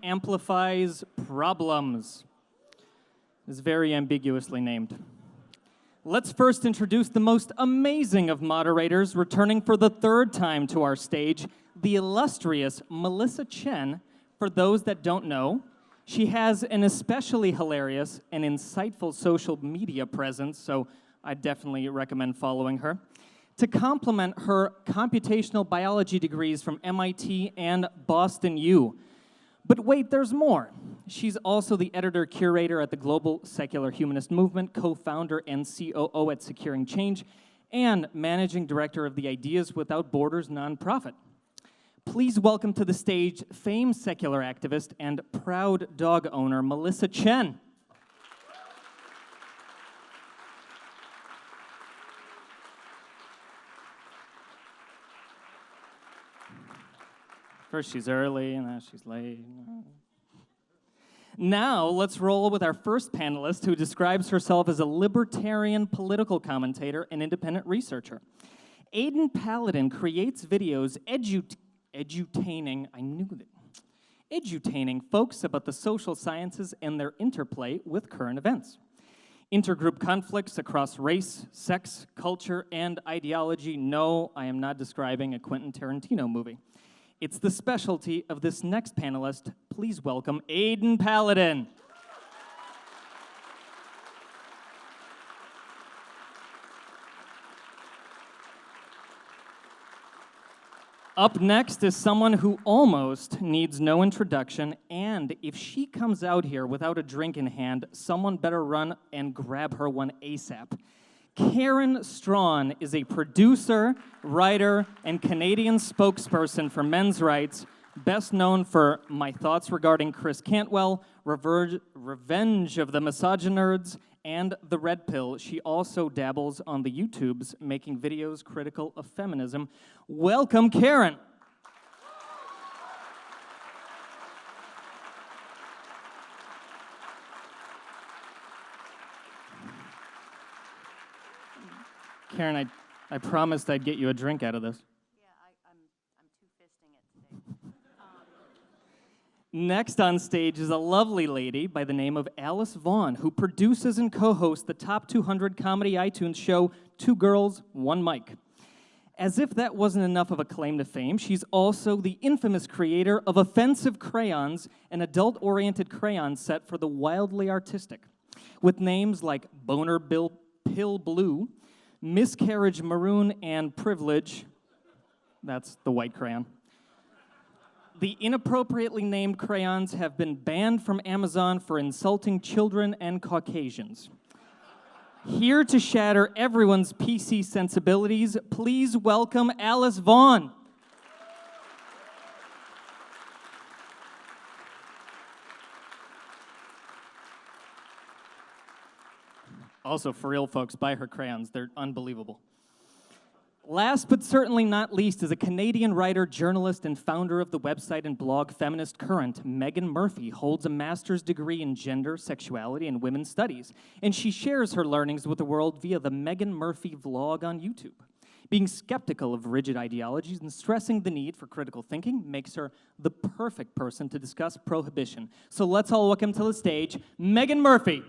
Amplifies problems. It's very ambiguously named. Let's first introduce the most amazing of moderators, returning for the third time to our stage, the illustrious Melissa Chen. For those that don't know, she has an especially hilarious and insightful social media presence, so I definitely recommend following her. To complement her computational biology degrees from MIT and Boston U. But wait, there's more. She's also the editor-curator at the Global Secular Humanist Movement, co-founder and COO at Securing Change, and managing director of the Ideas Without Borders nonprofit. Please welcome to the stage famed secular activist and proud dog owner, Melissa Chen. First she's early, and now she's late. Now, let's roll with our first panelist, who describes herself as a libertarian political commentator and independent researcher. Aydin Paladin creates videos edutaining folks about the social sciences and their interplay with current events. Intergroup conflicts across race, sex, culture, and ideology. No, I am not describing a Quentin Tarantino movie. It's the specialty of this next panelist. Please welcome Aydin Paladin. Up next is someone who almost needs no introduction, and if she comes out here without a drink in hand, someone better run and grab her one ASAP. Karen Straughan is a producer, writer, and Canadian spokesperson for men's rights, best known for My Thoughts Regarding Chris Cantwell, Revenge of the Misogynerds, and The Red Pill. She also dabbles on the YouTubes, making videos critical of feminism. Welcome, Karen. Karen, I promised I'd get you a drink out of this. Yeah, I'm two-fisting it today. Next on stage is a lovely lady by the name of Alice Vaughn, who produces and co-hosts the top 200 comedy iTunes show, Two Girls, One Mic. As if that wasn't enough of a claim to fame, she's also the infamous creator of Offensive Crayons, an adult-oriented crayon set for the wildly artistic, with names like Boner Pill Blue, Miscarriage Maroon, and Privilege. That's the white crayon. The inappropriately named crayons have been banned from Amazon for insulting children and Caucasians. Here to shatter everyone's PC sensibilities, please welcome Alice Vaughn. Also, for real, folks, buy her crayons. They're unbelievable. Last but certainly not least is a Canadian writer, journalist, and founder of the website and blog Feminist Current. Meghan Murphy holds a master's degree in gender, sexuality, and women's studies, and she shares her learnings with the world via the Meghan Murphy vlog on YouTube. Being skeptical of rigid ideologies and stressing the need for critical thinking makes her the perfect person to discuss prohibition. So let's all welcome to the stage, Meghan Murphy.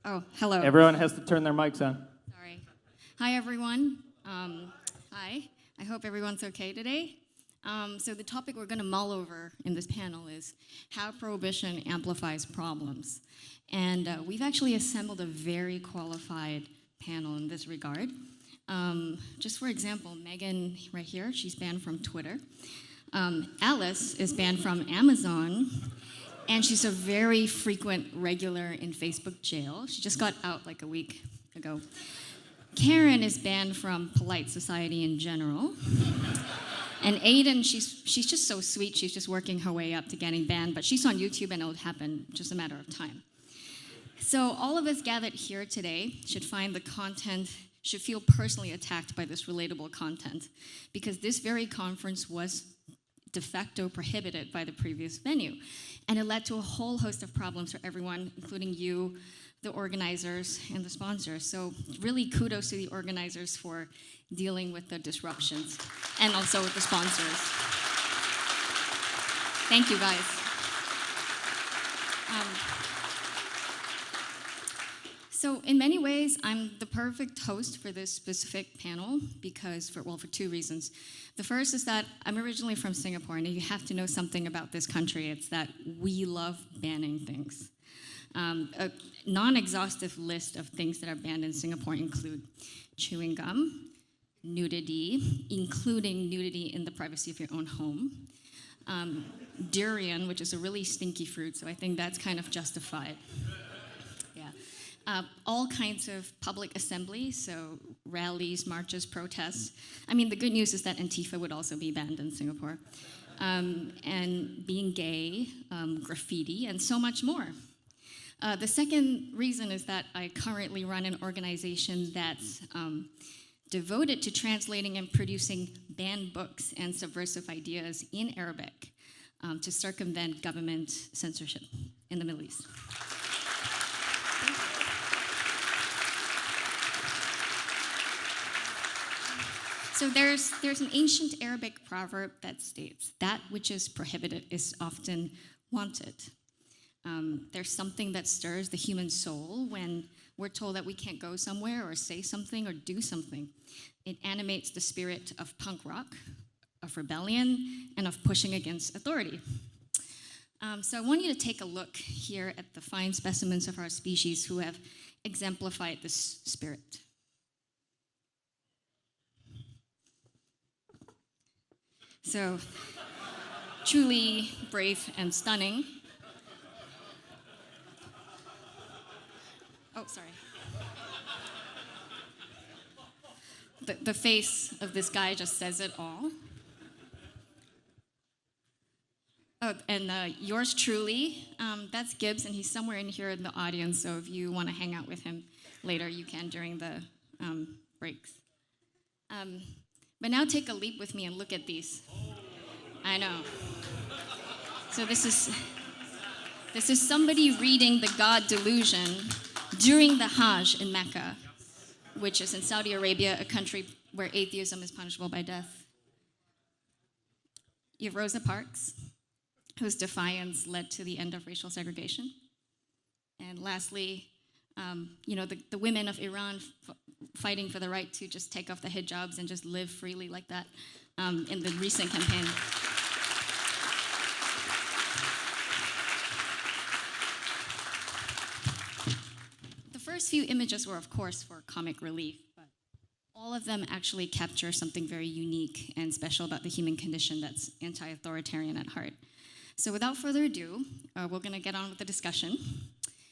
Oh, hello. Everyone has to turn their mics on. Sorry. Hi, everyone. Hi. I hope everyone's okay today. So the topic we're going to mull over in this panel is how prohibition amplifies problems. And we've actually assembled a very qualified panel in this regard. Just for example, Meghan right here, she's banned from Twitter. Alice is banned from Amazon. And she's a very frequent regular in Facebook jail. She just got out like a week ago. Karen is banned from polite society in general. And Aydin, she's just so sweet. She's just working her way up to getting banned. But she's on YouTube, and it'll happen just a matter of time. So all of us gathered here today should find the content should feel personally attacked by this relatable content, because this very conference was de facto prohibited by the previous venue. And it led to a whole host of problems for everyone, including you, the organizers, and the sponsors. So really kudos to the organizers for dealing with the disruptions, and also with the sponsors. Thank you, guys. So in many ways, I'm the perfect host for this specific panel because, for two reasons. The first is that I'm originally from Singapore, and you have to know something about this country. It's that we love banning things. A non-exhaustive list of things that are banned in Singapore include chewing gum, nudity, including nudity in the privacy of your own home, durian, which is a really stinky fruit, so I think that's kind of justified. All kinds of public assemblies, so rallies, marches, protests. I mean, the good news is that Antifa would also be banned in Singapore. And being gay, graffiti, and so much more. The second reason is that I currently run an organization that's devoted to translating and producing banned books and subversive ideas in Arabic to circumvent government censorship in the Middle East. So there's an ancient Arabic proverb that states, "That which is prohibited is often wanted." There's something that stirs the human soul when we're told that we can't go somewhere or say something or do something. It animates the spirit of punk rock, of rebellion, and of pushing against authority. So I want you to take a look here at the fine specimens of our species who have exemplified this spirit. So, truly brave and stunning. Oh, sorry. The face of this guy just says it all. Oh, and yours truly, that's Gibbs, and he's somewhere in here in the audience, so if you want to hang out with him later, you can during the breaks. But now take a leap with me and look at these. I know. So this is somebody reading the God Delusion during the Hajj in Mecca, which is in Saudi Arabia, a country where atheism is punishable by death. You have Rosa Parks, whose defiance led to the end of racial segregation. And lastly, the women of Iran fighting for the right to just take off the hijabs and just live freely like that in the recent campaign. The first few images were, of course, for comic relief, but all of them actually capture something very unique and special about the human condition that's anti-authoritarian at heart. So without further ado, we're going to get on with the discussion.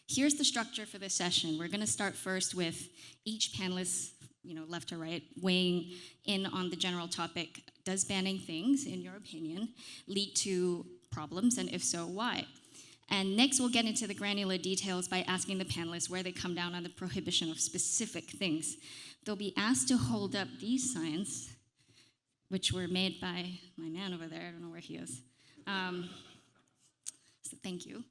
Here's the structure for this session. We're going to start first with each panelist, left to right, weighing in on the general topic. Does banning things, in your opinion, lead to problems, and if so, why? And next, we'll get into the granular details by asking the panelists where they come down on the prohibition of specific things. They'll be asked to hold up these signs, which were made by my man over there. I don't know where he is. So thank you.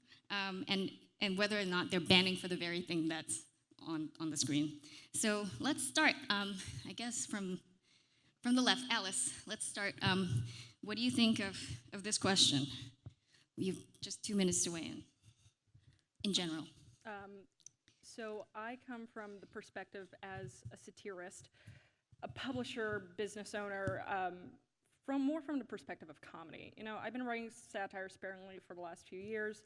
And whether or not they're banning for the very thing that's on the screen. So let's start, I guess, from the left. Alice, let's start. What do you think of this question? You've just 2 minutes to weigh in general. So I come from the perspective as a satirist, a publisher, business owner, from the perspective of comedy. I've been writing satire sparingly for the last few years.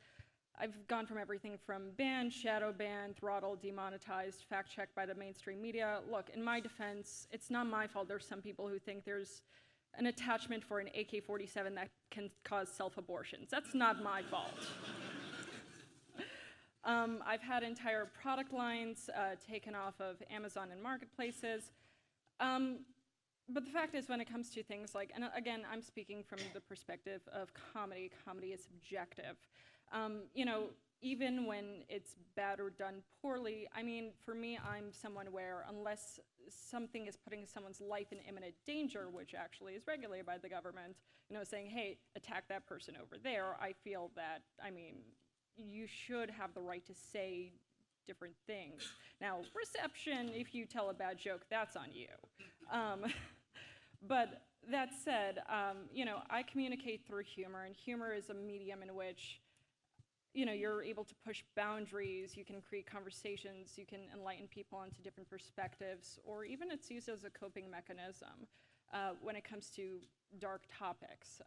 I've gone from everything from banned, shadow banned, throttled, demonetized, fact-checked by the mainstream media. Look, in my defense, it's not my fault. There's some people who think there's an attachment for an AK-47 that can cause self-abortions. That's not my fault. I've had entire product lines taken off of Amazon and marketplaces. But the fact is, when it comes to things like, and again, I'm speaking from the perspective of comedy. Comedy is subjective. even when it's bad or done poorly, I mean, for me, I'm someone where unless something is putting someone's life in imminent danger, which actually is regulated by the government, saying, hey, attack that person over there, I feel that, I mean, you should have the right to say different things. Now, reception, if you tell a bad joke, that's on you. But that said, I communicate through humor, and humor is a medium in which you're able to push boundaries, you can create conversations, you can enlighten people onto different perspectives, or even it's used as a coping mechanism when it comes to dark topics.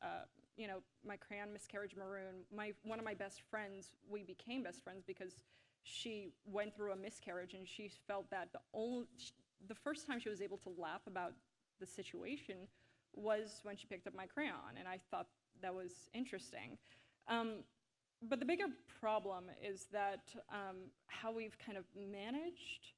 My crayon miscarriage maroon, one of my best friends, we became best friends because she went through a miscarriage and she felt that the first time she was able to laugh about the situation was when she picked up my crayon, and I thought that was interesting. But the bigger problem is that how we've kind of managed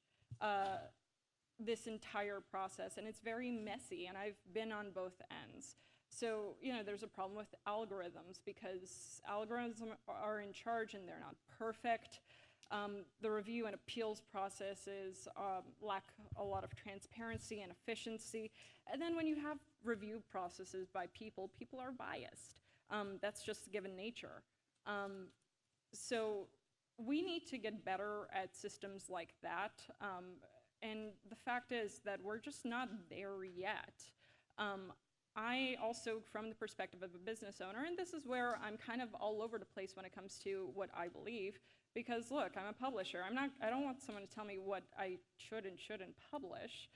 this entire process, and it's very messy, and I've been on both ends. So, there's a problem with algorithms because algorithms are in charge and they're not perfect. The review and appeals processes lack a lot of transparency and efficiency. And then when you have review processes by people, people are biased. That's just given nature. So we need to get better at systems like that. And the fact is that we're just not there yet. I also, from the perspective of a business owner, and this is where I'm kind of all over the place when it comes to what I believe, because look, I'm a publisher. I don't want someone to tell me what I should and shouldn't publish.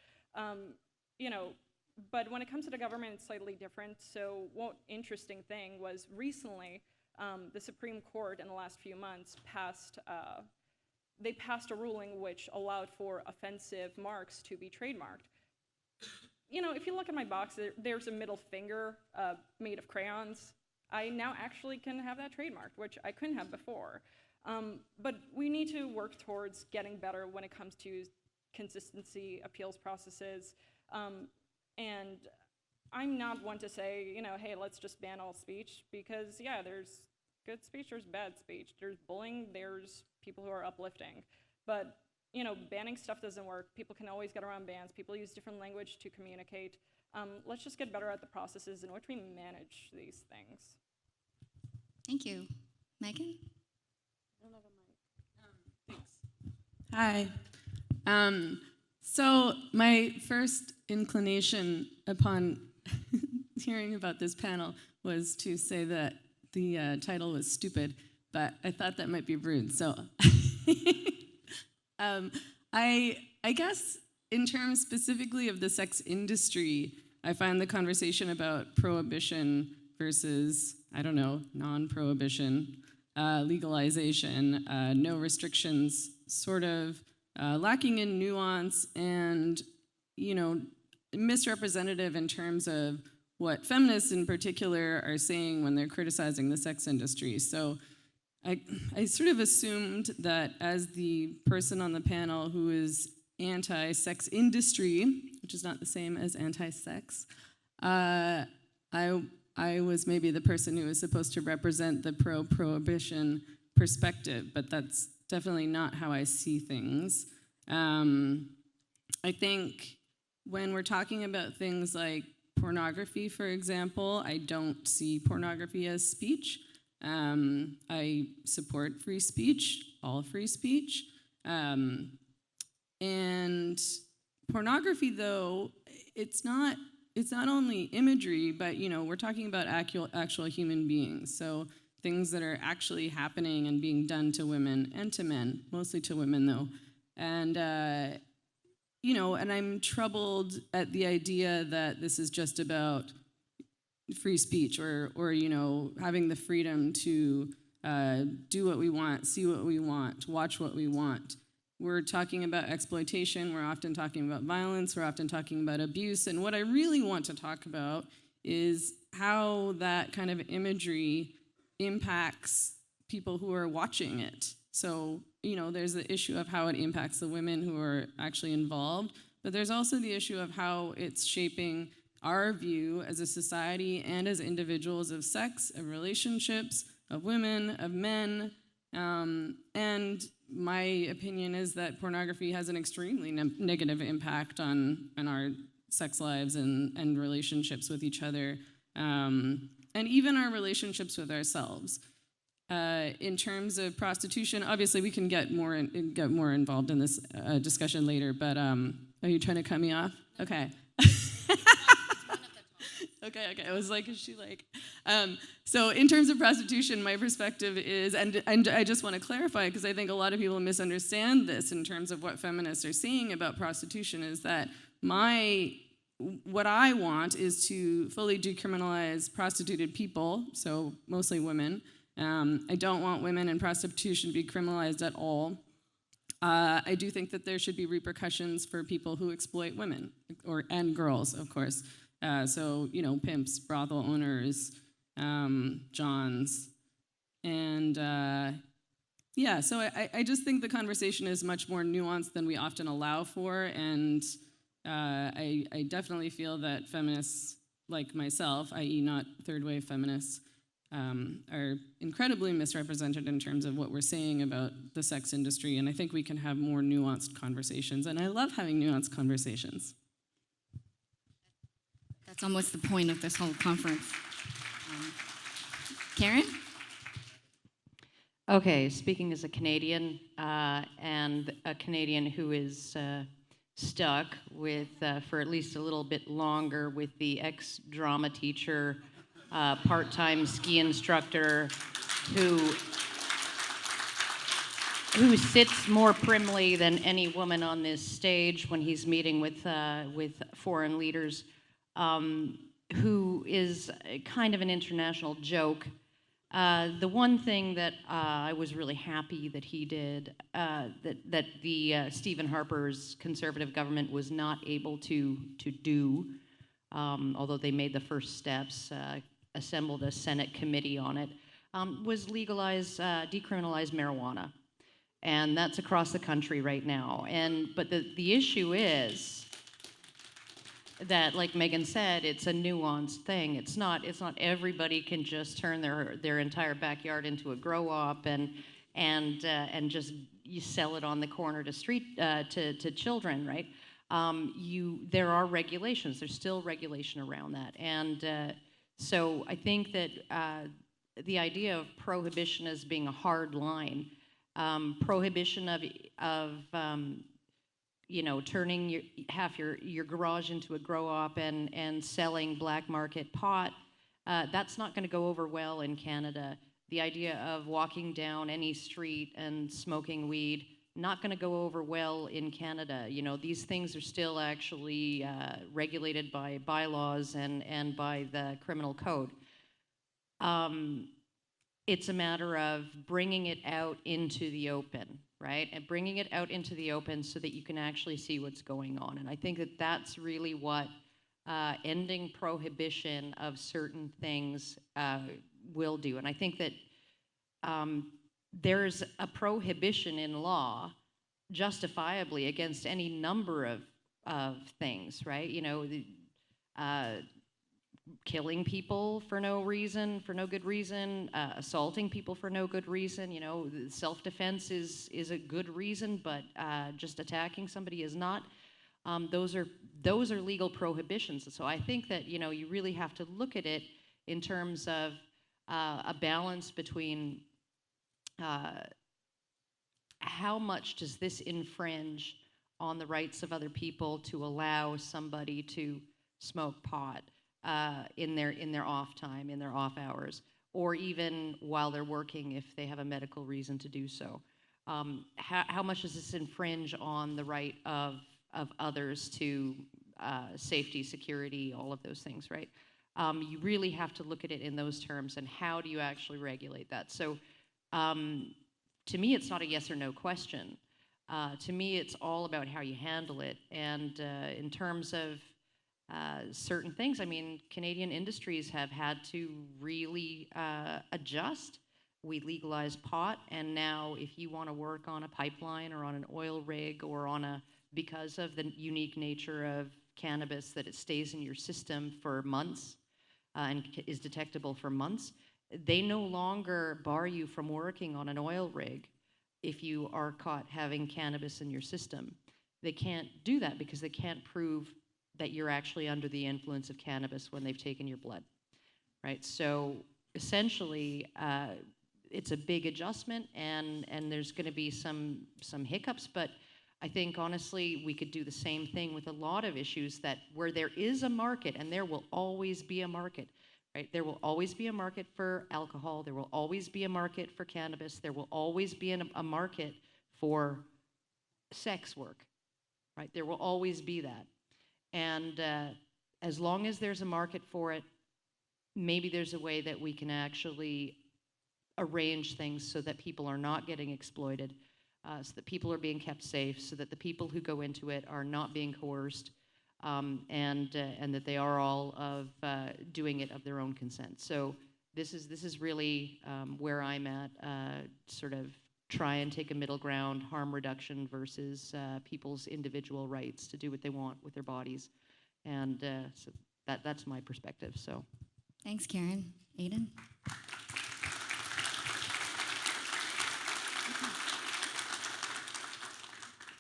But when it comes to the government, it's slightly different. So one interesting thing was recently, the Supreme Court in the last few months passed a ruling which allowed for offensive marks to be trademarked. If you look at my box, there's a middle finger made of crayons. I now actually can have that trademarked, which I couldn't have before. But we need to work towards getting better when it comes to consistency, appeals processes, and I'm not one to say, hey, let's just ban all speech, because yeah, there's good speech, there's bad speech, there's bullying, there's people who are uplifting. But banning stuff doesn't work. People can always get around bans. People use different language to communicate. Let's just get better at the processes in which we manage these things. Thank you. Megan? I don't have a mic. Thanks. Hi. So my first inclination upon hearing about this panel was to say that the title was stupid, but I thought that might be rude. So I guess in terms specifically of the sex industry, I find the conversation about prohibition versus, non-prohibition, legalization, no restrictions, sort of lacking in nuance and, misrepresentative in terms of what feminists in particular are saying when they're criticizing the sex industry. So I sort of assumed that as the person on the panel who is anti-sex industry, which is not the same as anti-sex, I was maybe the person who was supposed to represent the pro-prohibition perspective, but that's definitely not how I see things. I think when we're talking about things like pornography, for example, I don't see pornography as speech. I support free speech, all free speech. And pornography, though, it's not only imagery, but we're talking about actual human beings. So things that are actually happening and being done to women and to men, mostly to women, though. And and I'm troubled at the idea that this is just about free speech or having the freedom to do what we want, see what we want, watch what we want. We're talking about exploitation, we're often talking about violence, we're often talking about abuse, and what I really want to talk about is how that kind of imagery impacts people who are watching it. So, there's the issue of how it impacts the women who are actually involved, but there's also the issue of how it's shaping our view as a society and as individuals of sex, of relationships, of women, of men, And my opinion is that pornography has an extremely negative impact on our sex lives and relationships with each other, and even our relationships with ourselves. In terms of prostitution, obviously we can get more involved in this discussion later, but are you trying to cut me off? Okay. Okay, I was like, is she like? So in terms of prostitution, my perspective is, and I just want to clarify, because I think a lot of people misunderstand this in terms of what feminists are saying about prostitution, is that what I want is to fully decriminalize prostituted people, so mostly women. I don't want women in prostitution to be criminalized at all. I do think that there should be repercussions for people who exploit women, and girls, of course. So, pimps, brothel owners, Johns. And so I just think the conversation is much more nuanced than we often allow for. And I definitely feel that feminists like myself, i.e. not third wave feminists, are incredibly misrepresented in terms of what we're saying about the sex industry. And I think we can have more nuanced conversations. And I love having nuanced conversations. That's almost the point of this whole conference. Karen? Okay, speaking as a Canadian, and a Canadian who is stuck with, for at least a little bit longer, with the ex-drama teacher, part-time ski instructor who sits more primly than any woman on this stage when he's meeting with foreign leaders, who is kind of an international joke. The one thing that I was really happy that he did, that the Stephen Harper's Conservative government was not able to do, although they made the first steps, assembled a Senate committee on it, was decriminalize marijuana. And that's across the country right now. But the issue is that, like Meghan said, it's a nuanced thing. It's not everybody can just turn their entire backyard into a grow op and just you sell it on the corner to children, right? There are regulations. There's still regulation around that, and so I think that the idea of prohibition as being a hard line, prohibition of turning half your garage into a grow op and selling black market pot, that's not going to go over well in Canada. The idea of walking down any street and smoking weed, not going to go over well in Canada. These things are still actually regulated by bylaws and by the criminal code. It's a matter of bringing it out into the open, right? And bringing it out into the open so that you can actually see what's going on. And I think that that's really what ending prohibition of certain things will do. And I think that there's a prohibition in law justifiably against any number of things, right? Killing people for no good reason, assaulting people for no good reason. Self-defense is a good reason, but just attacking somebody is not. Those are legal prohibitions. And so I think that you really have to look at it in terms of a balance between how much does this infringe on the rights of other people to allow somebody to smoke pot in their off time, in their off hours, or even while they're working if they have a medical reason to do so. How much does this infringe on the right of others to safety, security, all of those things, right? You really have to look at it in those terms, and how do you actually regulate that? So to me, it's not a yes or no question. To me, it's all about how you handle it. And in terms of certain things, I mean, Canadian industries have had to really adjust. We legalized pot, and now if you want to work on a pipeline or on an oil rig or because of the unique nature of cannabis, that it stays in your system for months and is detectable for months, They no longer bar you from working on an oil rig if you are caught having cannabis in your system. They can't do that because they can't prove that you're actually under the influence of cannabis when they've taken your blood, right? So essentially, it's a big adjustment, and there's going to be some hiccups, but I think honestly we could do the same thing with a lot of issues that where there is a market, and there will always be a market, right? There will always be a market for alcohol. There will always be a market for cannabis. There will always be a market for sex work, right? There will always be that. And as long as there's a market for it, maybe there's a way that we can actually arrange things so that people are not getting exploited, so that people are being kept safe, so that the people who go into it are not being coerced, and that they are all doing it of their own consent. So this is really where I'm at, sort of try and take a middle ground, harm reduction versus people's individual rights to do what they want with their bodies. And so that's my perspective. So Thanks, Karen. Aydin?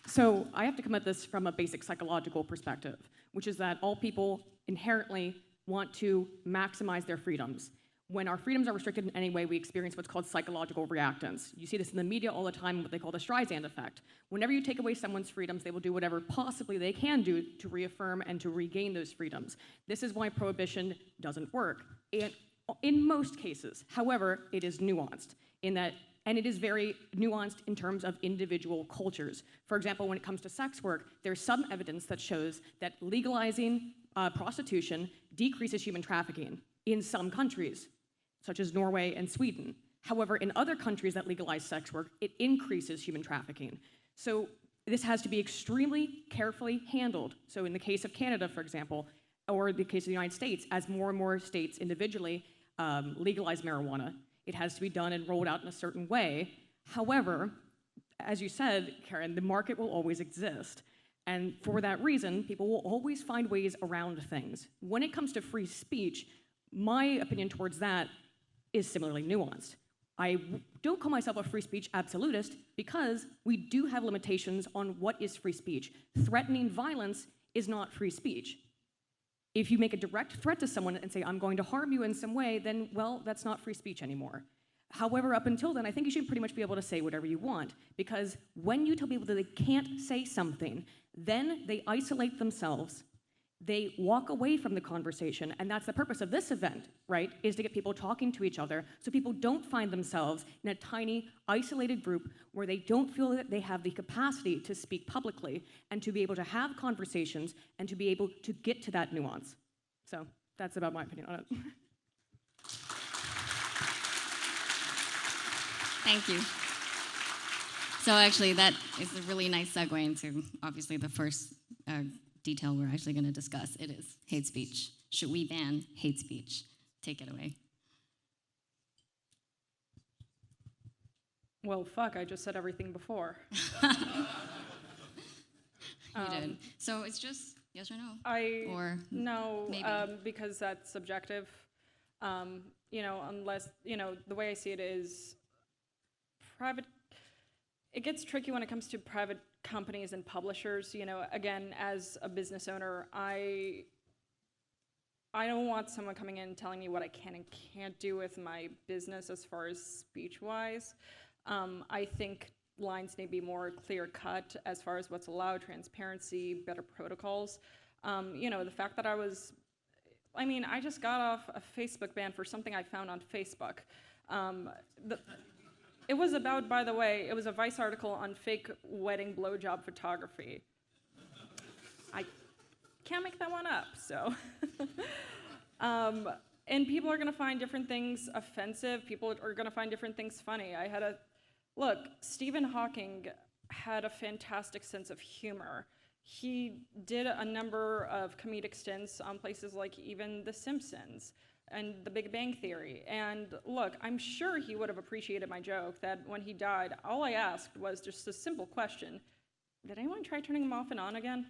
So I have to come at this from a basic psychological perspective, which is that all people inherently want to maximize their freedoms. When our freedoms are restricted in any way, we experience what's called psychological reactance. You see this in the media all the time, what they call the Streisand effect. Whenever you take away someone's freedoms, they will do whatever possibly they can do to reaffirm and to regain those freedoms. This is why prohibition doesn't work in most cases. However, it is nuanced in that, and it is very nuanced in terms of individual cultures. For example, when it comes to sex work, there's some evidence that shows that legalizing prostitution decreases human trafficking in some countries, such as Norway and Sweden. However, in other countries that legalize sex work, it increases human trafficking. So this has to be extremely carefully handled. So in the case of Canada, for example, or the case of the United States, as more and more states individually legalize marijuana, it has to be done and rolled out in a certain way. However, as you said, Karen, the market will always exist. And for that reason, people will always find ways around things. When it comes to free speech, my opinion towards that is similarly nuanced. I don't call myself a free speech absolutist because we do have limitations on what is free speech. Threatening violence is not free speech. If you make a direct threat to someone and say, I'm going to harm you in some way, then, well, that's not free speech anymore. However, up until then, I think you should pretty much be able to say whatever you want, because when you tell people that they can't say something, then they isolate themselves, they walk away from the conversation, and that's the purpose of this event, right, is to get people talking to each other so people don't find themselves in a tiny, isolated group where they don't feel that they have the capacity to speak publicly and to be able to have conversations and to be able to get to that nuance. So that's about my opinion on it. Thank you. So actually, that is a really nice segue into, obviously, the first detail we're actually going to discuss. It is hate speech. Should we ban hate speech? Take it away. Well, fuck, I just said everything before. You did. So it's just yes or no? Or No, maybe. because that's subjective. Unless, the way I see it is private. It gets tricky when it comes to private companies and publishers. Again, as a business owner, I don't want someone coming in and telling me what I can and can't do with my business as far as speech-wise. I think lines need to be more clear-cut as far as what's allowed, transparency, better protocols. The fact that I just got off a Facebook ban for something I found on Facebook. It was about, by the way, it was a Vice article on fake wedding blowjob photography. I can't make that one up, so. And people are gonna find different things offensive. People are gonna find different things funny. Look, Stephen Hawking had a fantastic sense of humor. He did a number of comedic stints on places like even The Simpsons and The Big Bang Theory. And look, I'm sure he would have appreciated my joke that when he died, all I asked was just a simple question. Did anyone try turning him off and on again?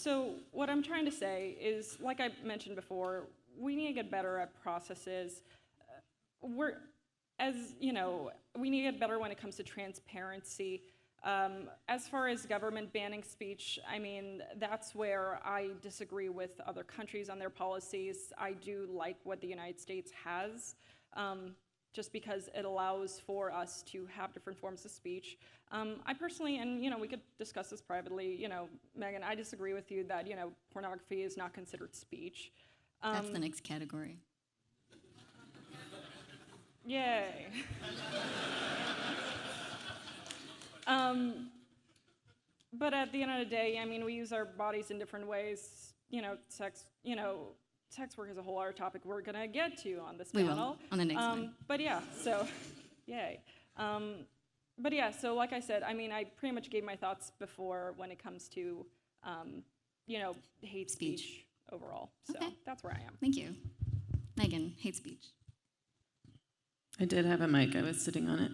So what I'm trying to say is, like I mentioned before, we need to get better at processes. We need to get better when it comes to transparency. As far as government banning speech, I mean, that's where I disagree with other countries on their policies. I do like what the United States has, just because it allows for us to have different forms of speech. I personally, and we could discuss this privately, Megan, I disagree with you that, pornography is not considered speech. That's the next category. Yay. But at the end of the day, I mean, we use our bodies in different ways. Sex work is a whole other topic we're gonna get to on this panel. We will, on the next one. But yeah, so, yay. But yeah, so like I said, I mean, I pretty much gave my thoughts before when it comes to, hate speech overall. So Okay. that's where I am. Thank you. Megan, hate speech. I did have a mic. I was sitting on it.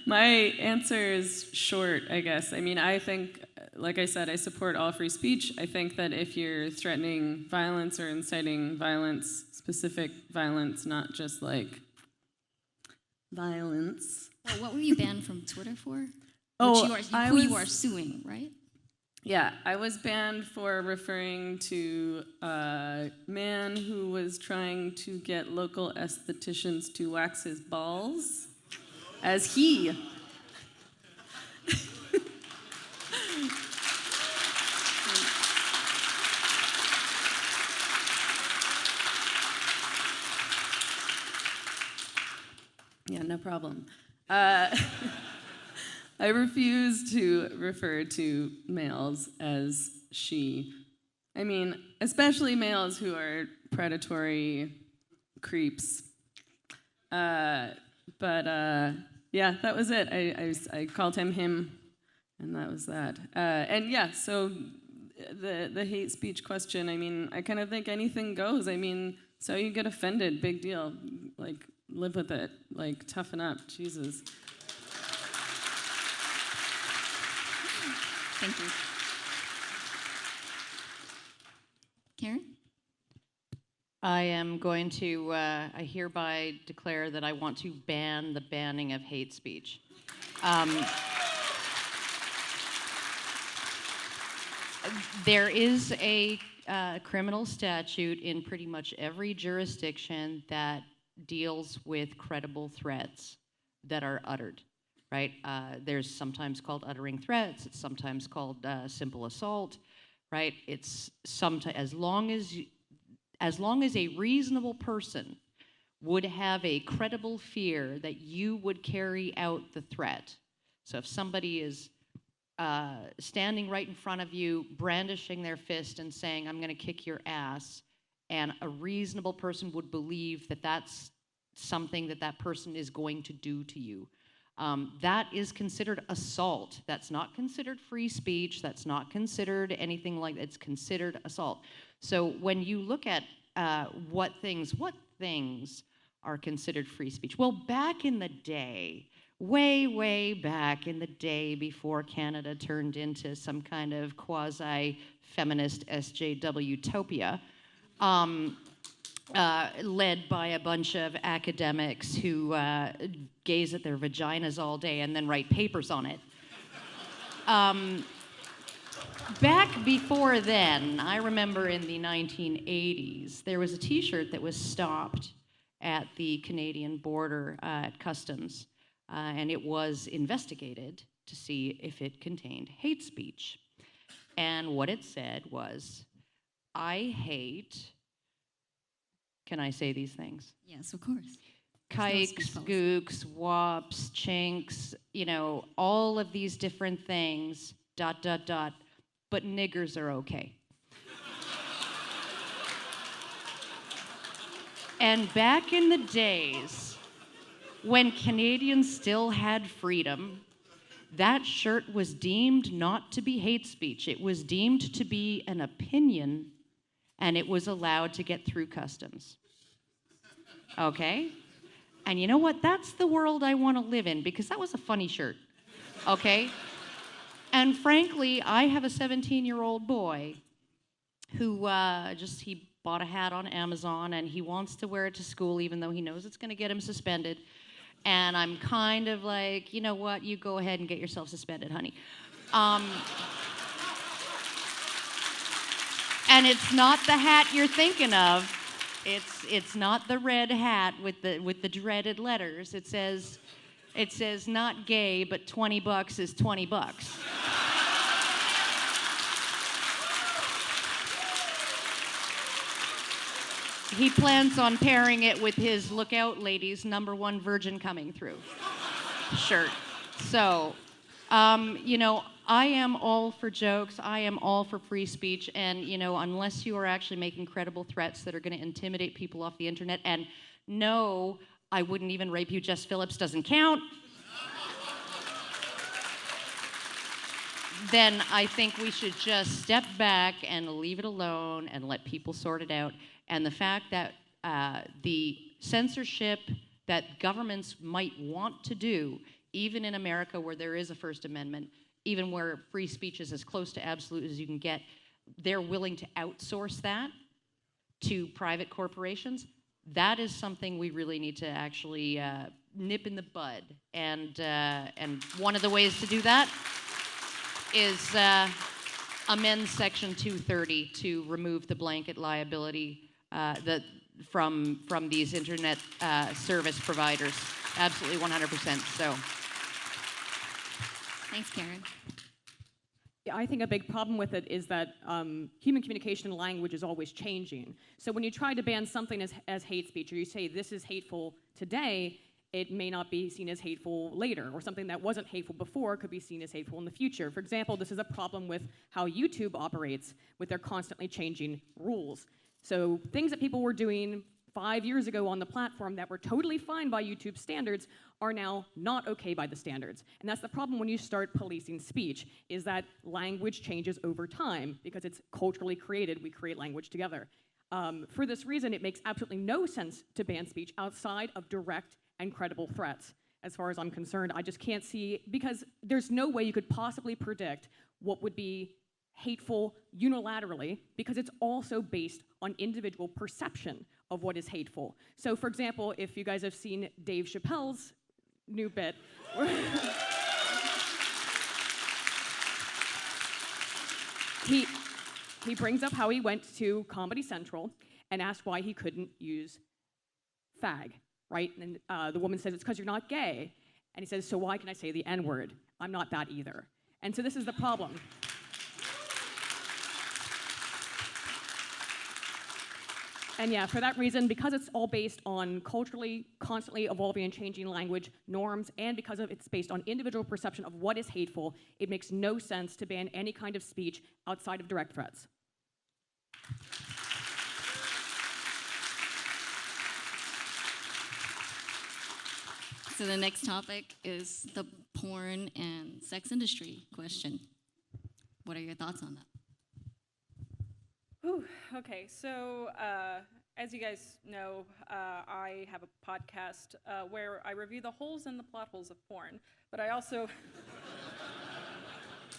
My answer is short, I guess. I mean, I think, like I said, I support all free speech. I think that if you're threatening violence or inciting violence, specific violence, not just like violence. Well, what were you banned from Twitter for? Oh, Who you are suing, right? Yeah, I was banned for referring to a man who was trying to get local estheticians to wax his balls as he. Yeah, no problem. I refuse to refer to males as she. I mean, especially males who are predatory creeps. Yeah, that was it. I called him, and that was that. And yeah, so the hate speech question, I mean, I kind of think anything goes. I mean, so you get offended, big deal. Like, live with it. Like, toughen up, Jesus. Thank you. Karen? I am going to, I hereby declare that I want to ban the banning of hate speech. There is a criminal statute in pretty much every jurisdiction that deals with credible threats that are uttered, right? There's sometimes called uttering threats. It's sometimes called simple assault, right? It's sometimes, as long as a reasonable person would have a credible fear that you would carry out the threat. So if somebody is standing right in front of you, brandishing their fist and saying, "I'm going to kick your ass," and a reasonable person would believe that that's something that that person is going to do to you, that is considered assault. That's not considered free speech. That's not considered anything like that. It's considered assault. So when you look at what things are considered free speech? Well, back in the day, way back in the day before Canada turned into some kind of quasi-feminist SJW-topia, led by a bunch of academics who gaze at their vaginas all day and then write papers on it. Back before then, I remember in the 1980s, there was a T-shirt that was stopped at the Canadian border at customs, and it was investigated to see if it contained hate speech. And what it said was, "I hate," can I say these things? Yes, of course. Kikes, gooks, wops, chinks, all of these different things, ... but niggers are okay. And back in the days, when Canadians still had freedom, that shirt was deemed not to be hate speech. It was deemed to be an opinion, and it was allowed to get through customs. Okay? And you know what? That's the world I want to live in, because that was a funny shirt. Okay? And frankly, I have a 17-year-old boy who he bought a hat on Amazon, and he wants to wear it to school even though he knows it's going to get him suspended. And I'm kind of like, you know what, you go ahead and get yourself suspended, honey. And it's not the hat you're thinking of. It's not the red hat with the dreaded letters. It says not gay, but $20 is $20. He plans on pairing it with his "Look Out, Ladies, #1 virgin coming through" shirt. So, I am all for jokes. I am all for free speech. And, unless you are actually making credible threats that are going to intimidate people off the internet, and no, I wouldn't even rape you, Jess Phillips doesn't count, then I think we should just step back and leave it alone and let people sort it out. And the fact that the censorship that governments might want to do, even in America where there is a First Amendment, even where free speech is as close to absolute as you can get, they're willing to outsource that to private corporations. That is something we really need to actually nip in the bud. And one of the ways to do that is amend Section 230 to remove the blanket liability from these internet service providers. Absolutely 100%. So. Thanks, Karen. Yeah, I think a big problem with it is that human communication and language is always changing. So when you try to ban something as hate speech, or you say this is hateful today, it may not be seen as hateful later, or something that wasn't hateful before could be seen as hateful in the future. For example, this is a problem with how YouTube operates with their constantly changing rules. So things that people were doing 5 years ago on the platform that were totally fine by YouTube standards are now not okay by the standards. And that's the problem when you start policing speech, is that language changes over time because it's culturally created. We create language together. For this reason, it makes absolutely no sense to ban speech outside of direct and credible threats. As far as I'm concerned, I just can't see, because there's no way you could possibly predict what would be hateful unilaterally, because it's also based on individual perception of what is hateful. So for example, if you guys have seen Dave Chappelle's new bit, he brings up how he went to Comedy Central and asked why he couldn't use fag, right? And the woman says, it's because you're not gay. And he says, so why can I say the N-word? I'm not that either. And so this is the problem. And yeah, for that reason, because it's all based on culturally, constantly evolving and changing language, norms, and because it's based on individual perception of what is hateful, it makes no sense to ban any kind of speech outside of direct threats. So the next topic is the porn and sex industry question. What are your thoughts on that? Ooh, okay, so as you guys know, I have a podcast where I review the holes and the plot holes of porn, but I also,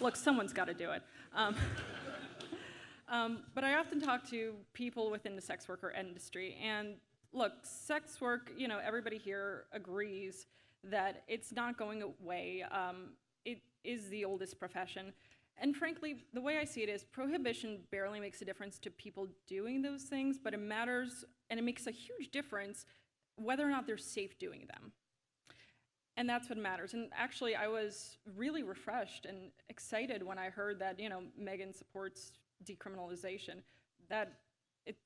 look, someone's got to do it. But I often talk to people within the sex worker industry, and look, sex work, everybody here agrees that it's not going away. It is the oldest profession. And frankly, the way I see it is prohibition barely makes a difference to people doing those things, but it matters, and it makes a huge difference whether or not they're safe doing them. And that's what matters. And actually, I was really refreshed and excited when I heard that, Meghan supports decriminalization. That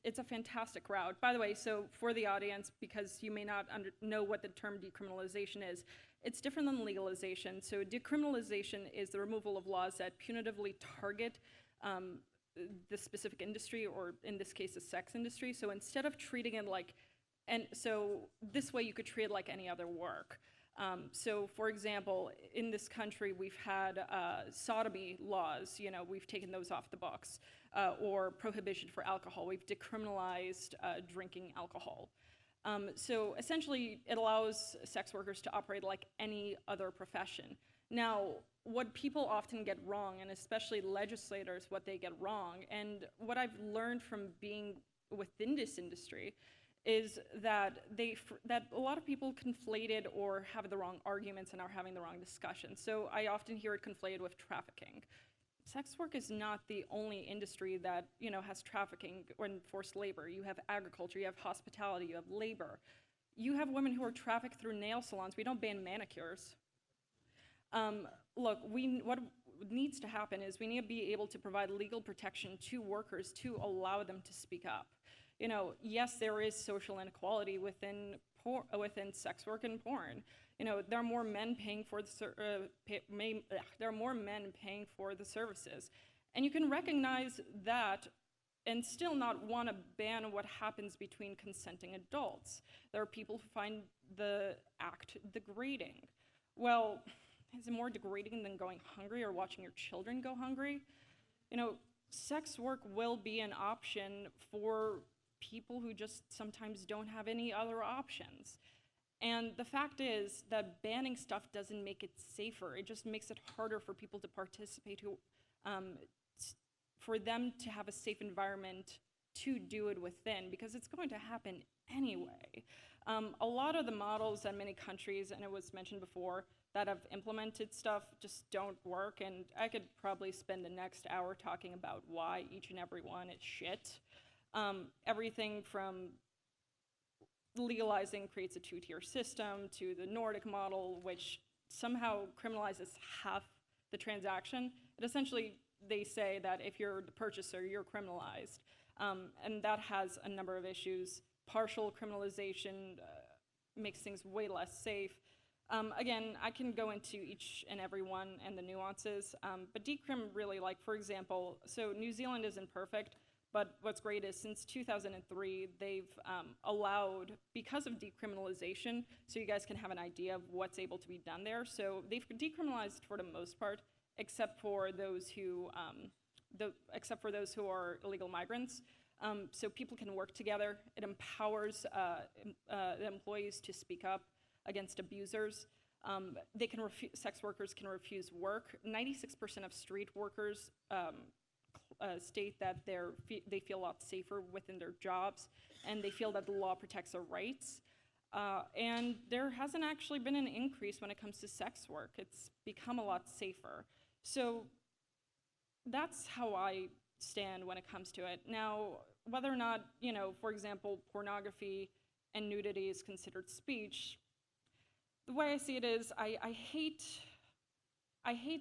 it's a fantastic route. By the way, so for the audience, because you may not know what the term decriminalization is, it's different than legalization. So decriminalization is the removal of laws that punitively target the specific industry, or in this case, the sex industry. So instead of treating it like, and so this way you could treat it like any other work. So for example, in this country, we've had sodomy laws, we've taken those off the books, or prohibition for alcohol. We've decriminalized drinking alcohol. So essentially, it allows sex workers to operate like any other profession. Now, what people often get wrong, and especially legislators, what they get wrong, and what I've learned from being within this industry, is that that a lot of people conflate it or have the wrong arguments and are having the wrong discussion. So I often hear it conflated with trafficking. Sex work is not the only industry that has trafficking or forced labor. You have agriculture, you have hospitality, you have labor. You have women who are trafficked through nail salons. We don't ban manicures. Look, what needs to happen is we need to be able to provide legal protection to workers to allow them to speak up. Yes, there is social inequality within sex work and porn. There are more men paying for there are more men paying for the services, and you can recognize that and still not want to ban what happens between consenting adults. There are people who find the act degrading. Well, is it more degrading than going hungry or watching your children go hungry? Sex work will be an option for people who just sometimes don't have any other options. And the fact is that banning stuff doesn't make it safer. It just makes it harder for people to participate, for them to have a safe environment to do it within, because it's going to happen anyway. A lot of the models in many countries, and it was mentioned before, that have implemented stuff just don't work, and I could probably spend the next hour talking about why each and every one is shit. Everything from legalizing creates a two-tier system to the Nordic model, which somehow criminalizes half the transaction. It essentially, they say that if you're the purchaser, you're criminalized. And that has a number of issues. Partial criminalization makes things way less safe. Again, I can go into each and every one and the nuances, but decrim really, like, for example, so New Zealand isn't perfect, but what's great is since 2003, they've allowed, because of decriminalization, so you guys can have an idea of what's able to be done there. So they've decriminalized for the most part, except for those who are illegal migrants. So people can work together. It empowers the employees to speak up against abusers. Sex workers can refuse work. 96% of street workers state that they feel a lot safer within their jobs, and they feel that the law protects their rights. And there hasn't actually been an increase when it comes to sex work. It's become a lot safer. So that's how I stand when it comes to it. Now, whether or not, for example, pornography and nudity is considered speech, the way I see it is I hate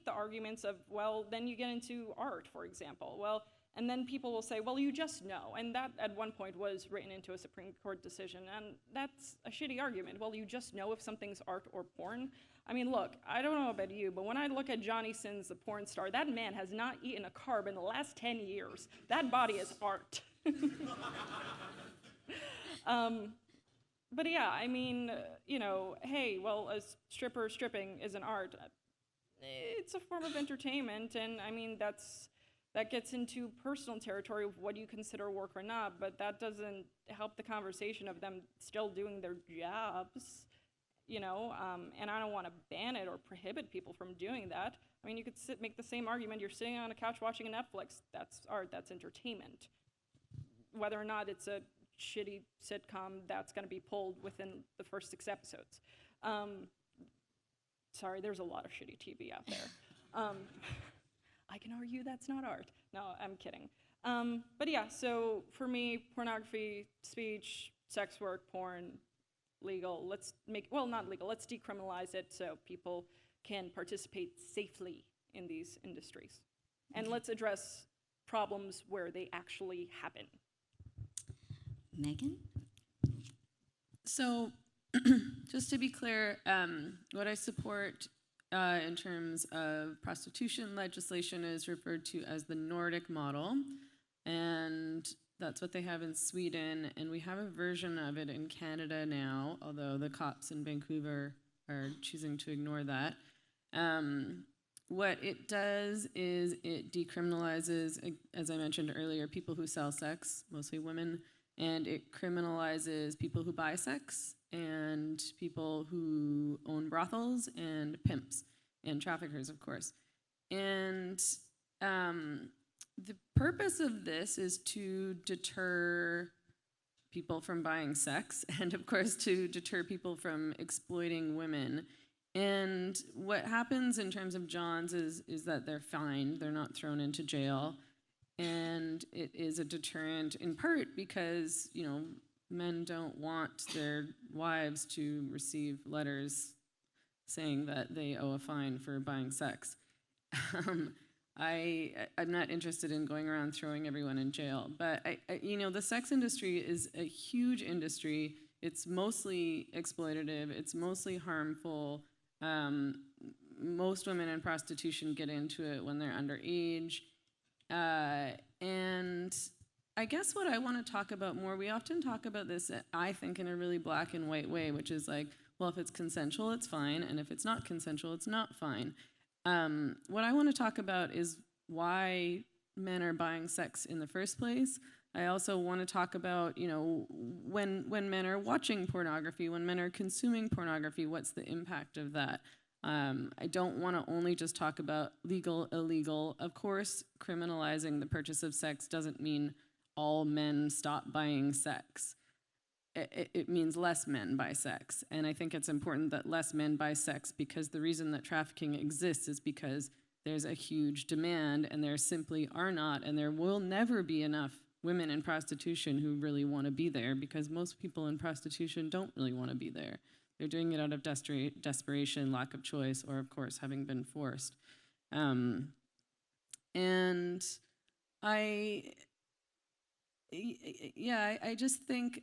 the arguments of, well, then you get into art, for example. Well, and then people will say, well, you just know. And that, at one point, was written into a Supreme Court decision. And that's a shitty argument. Well, you just know if something's art or porn. I mean, look, I don't know about you, but when I look at Johnny Sins, the porn star, that man has not eaten a carb in the last 10 years. That body is art. But yeah, I mean, hey, well, a stripper stripping is an art. It's a form of entertainment, and I mean, that gets into personal territory of what you consider work or not, but that doesn't help the conversation of them still doing their jobs, and I don't want to ban it or prohibit people from doing that. I mean, you could make the same argument. You're sitting on a couch watching a Netflix. That's art. That's entertainment. Whether or not it's a shitty sitcom that's going to be pulled within the first 6 episodes. Sorry, there's a lot of shitty TV out there. I can argue that's not art. No, I'm kidding. But yeah, so for me, pornography, speech, sex work, porn, legal. Not legal, let's decriminalize it so people can participate safely in these industries. And let's address problems where they actually happen. Megan? So, just to be clear, what I support in terms of prostitution legislation is referred to as the Nordic model, and that's what they have in Sweden, and we have a version of it in Canada now, although the cops in Vancouver are choosing to ignore that. What it does is it decriminalizes, as I mentioned earlier, people who sell sex, mostly women, and it criminalizes people who buy sex and people who own brothels and pimps and traffickers, of course. And the purpose of this is to deter people from buying sex and, of course, to deter people from exploiting women. And what happens in terms of Johns is that they're fined, they're not thrown into jail. And it is a deterrent in part because, you know, men don't want their wives to receive letters saying that they owe a fine for buying sex. I'm not interested in going around throwing everyone in jail, but you know, the sex industry is a huge industry. It's mostly exploitative. It's mostly harmful. Most women in prostitution get into it when they're underage. And I guess what I want to talk about more, we often talk about this, I think, in a really black and white way, which is like, well, if it's consensual, it's fine, and if it's not consensual, it's not fine. What I want to talk about is why men are buying sex in the first place. I also want to talk about, you know, when men are watching pornography, when men are consuming pornography, what's the impact of that? I don't want to only just talk about legal, illegal. Of course, criminalizing the purchase of sex doesn't mean all men stop buying sex. It means less men buy sex. And I think it's important that less men buy sex because the reason that trafficking exists is because there's a huge demand and there simply are not, and there will never be enough women in prostitution who really want to be there because most people in prostitution don't really want to be there. They're doing it out of desperation, lack of choice, or of course having been forced. And I just think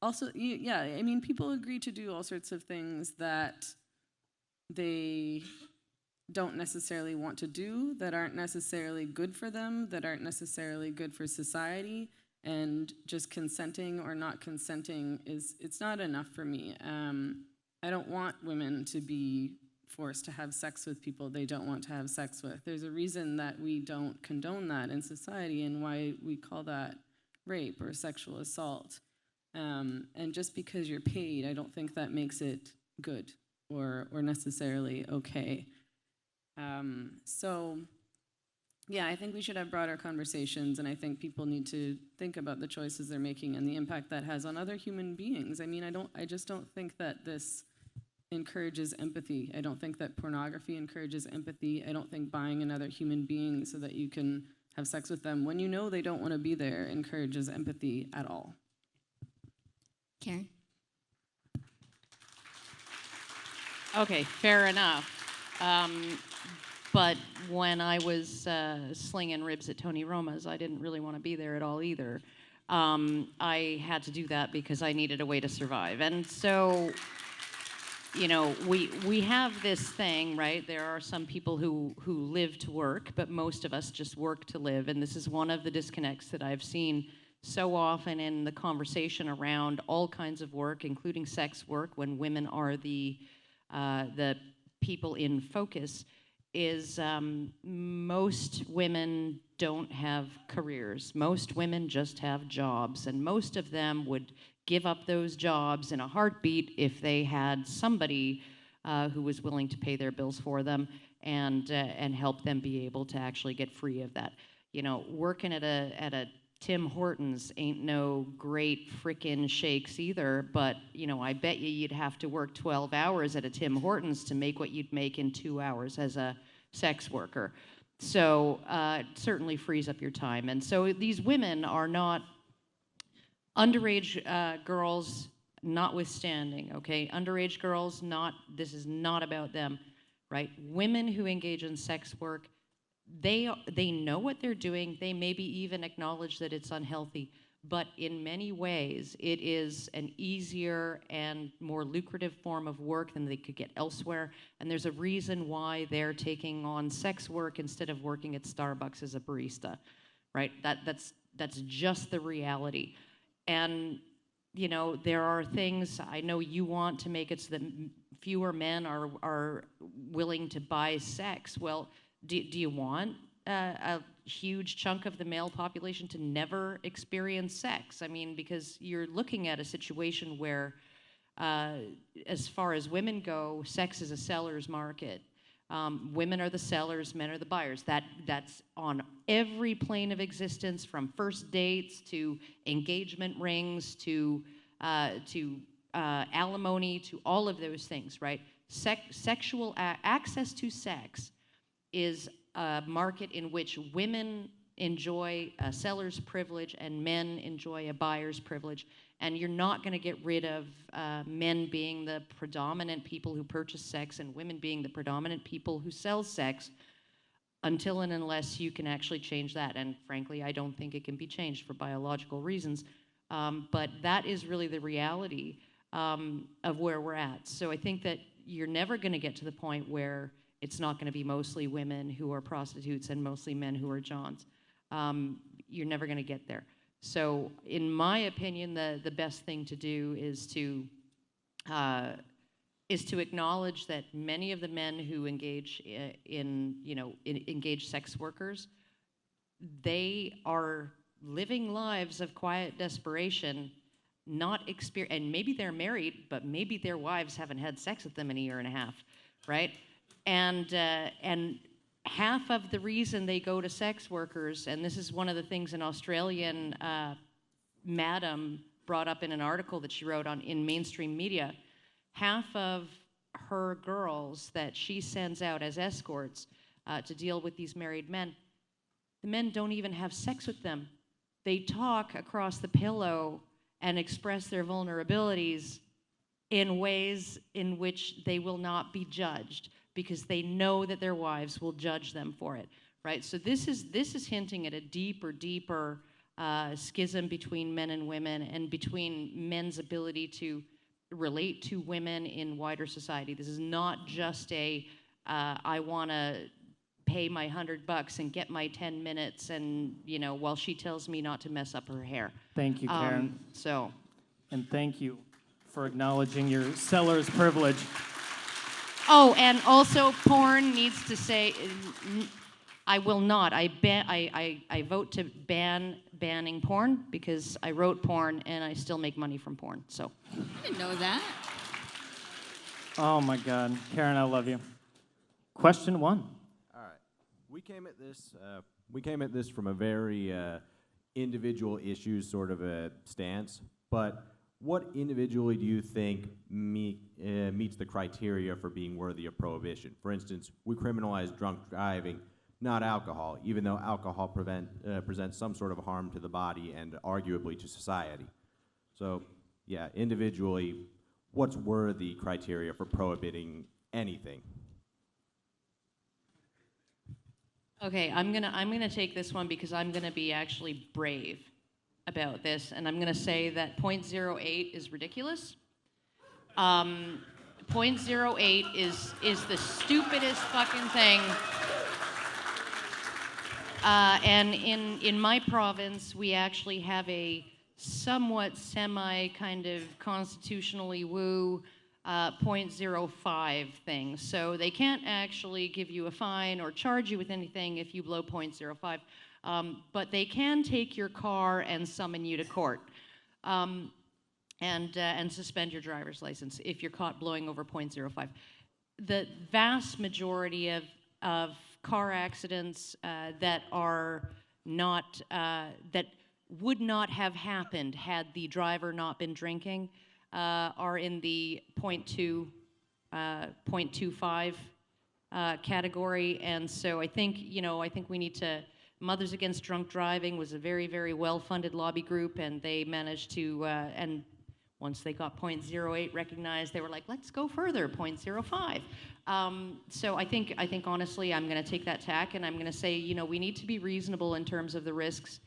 also, yeah, I mean, people agree to do all sorts of things that they don't necessarily want to do, that aren't necessarily good for them, that aren't necessarily good for society, and just consenting or not consenting it's not enough for me. I don't want women to be forced to have sex with people they don't want to have sex with. There's a reason that we don't condone that in society and why we call that rape or sexual assault. And just because you're paid, I don't think that makes it good or necessarily okay. So, yeah, I think we should have broader conversations, and I think people need to think about the choices they're making and the impact that has on other human beings. I mean, I just don't think that this encourages empathy. I don't think that pornography encourages empathy. I don't think buying another human being so that you can have sex with them when you know they don't want to be there encourages empathy at all. Karen? Okay, fair enough. But when I was slinging ribs at Tony Roma's, I didn't really want to be there at all either. I had to do that because I needed a way to survive. And so, you know, we have this thing, right? There are some people who live to work, but most of us just work to live. And this is one of the disconnects that I've seen so often in the conversation around all kinds of work, including sex work, when women are the people in focus, is most women don't have careers. Most women just have jobs, and most of them would give up those jobs in a heartbeat if they had somebody who was willing to pay their bills for them and help them be able to actually get free of that. You know, working at a Tim Hortons ain't no great frickin' shakes either, but, you know, I bet you'd have to work 12 hours at a Tim Hortons to make what you'd make in 2 hours as a sex worker. So it certainly frees up your time. And so these women are not underage girls, notwithstanding, okay? Underage girls, this is not about them, right? Women who engage in sex work, they know what they're doing. They maybe even acknowledge that it's unhealthy, but in many ways, it is an easier and more lucrative form of work than they could get elsewhere. And there's a reason why they're taking on sex work instead of working at Starbucks as a barista, right? That's just the reality. And, you know, there are things, I know you want to make it so that fewer men are willing to buy sex. Well, do you want a huge chunk of the male population to never experience sex. I mean, because you're looking at a situation where, as far as women go, sex is a seller's market. Women are the sellers, men are the buyers. That's on every plane of existence, from first dates to engagement rings to alimony, to all of those things, right? Sexual access to sex is a market in which women enjoy a seller's privilege and men enjoy a buyer's privilege. And you're not going to get rid of men being the predominant people who purchase sex and women being the predominant people who sell sex until and unless you can actually change that. And frankly, I don't think it can be changed for biological reasons. But that is really the reality of where we're at. So I think that you're never going to get to the point where it's not going to be mostly women who are prostitutes and mostly men who are Johns. You're never going to get there. So in my opinion, the best thing to do is to acknowledge that many of the men who engage engage sex workers, they are living lives of quiet desperation, and maybe they're married, but maybe their wives haven't had sex with them in a year and a half, right? And half of the reason they go to sex workers, and this is one of the things an Australian madam brought up in an article that she wrote in mainstream media, half of her girls that she sends out as escorts to deal with these married men, the men don't even have sex with them. They talk across the pillow and express their vulnerabilities in ways in which they will not be judged, because they know that their wives will judge them for it, right? So this is hinting at a deeper schism between men and women, and between men's ability to relate to women in wider society. This is not just I want to pay my $100 and get my 10 minutes, and while she tells me not to mess up her hair. Thank you, Karen. So, And thank you for acknowledging your seller's privilege. oh, and also porn needs to say, I will not. I vote to banning porn, because I wrote porn and I still make money from porn. So. I didn't know that. Oh my God, Karen, I love you. Question 1. All right, we came at this from a very individual issues sort of a stance. But what individually do you think meets the criteria for being worthy of prohibition? For instance, we criminalize drunk driving, not alcohol, even though alcohol presents some sort of harm to the body and arguably to society. So, yeah, individually, what's worthy criteria for prohibiting anything? Okay, I'm gonna take this one, because I'm gonna be actually brave about this, and I'm gonna say that 0.08 is ridiculous. 0.08 is the stupidest fucking thing. And in my province, we actually have a somewhat semi kind of constitutionally woo 0.05 thing. So they can't actually give you a fine or charge you with anything if you blow 0.05, but they can take your car and summon you to court, and suspend your driver's license if you're caught blowing over 0.05. The vast majority of car accidents that are not that would not have happened had the driver not been drinking are in the 0.25 category. And so I think we need to. Mothers Against Drunk Driving was a very, very well-funded lobby group, and they managed to, and once they got 0.08 recognized, they were like, let's go further, 0.05. So I think honestly, I'm going to take that tack, and I'm going to say, we need to be reasonable in terms of the risks.